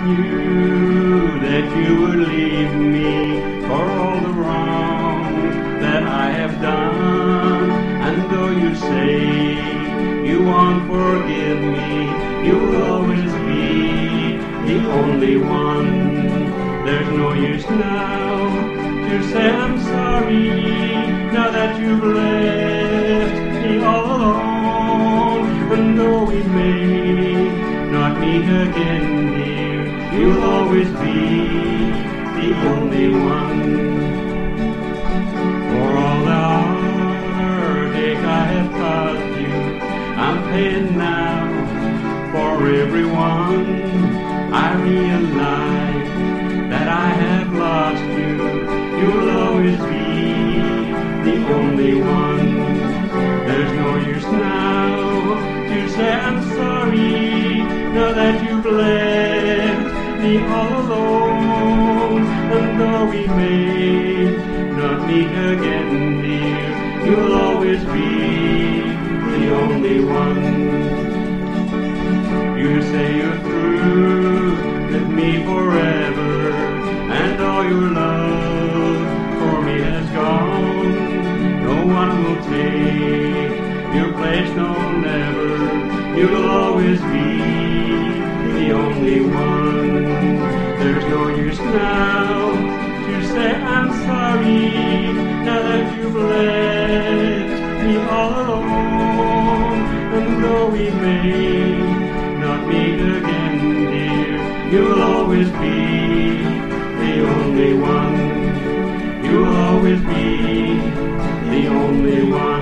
knew that you would leave me for all the wrong that I have done. And though you say you won't forgive me, you will always be the only one. There's no use now to say I'm sorry, now that you've left me all alone. And though we may not meet again, dear, you'll always be the only one. For all the heartache I have caused you, I'm paying now for everyone. I realize that I have lost you. You'll always be the only one. There's no use now to say I'm sorry, now that you've left me all alone. And though we may not meet again, dear, you'll always be the only one. You say you're through with me forever, and all your love for me has gone. No one will take your place, no, never. You'll always be the only one. There's no use now to say I'm sorry, now that you've left me all alone. And though we may not meet again, dear, you'll always be the only one. You'll always be the only one.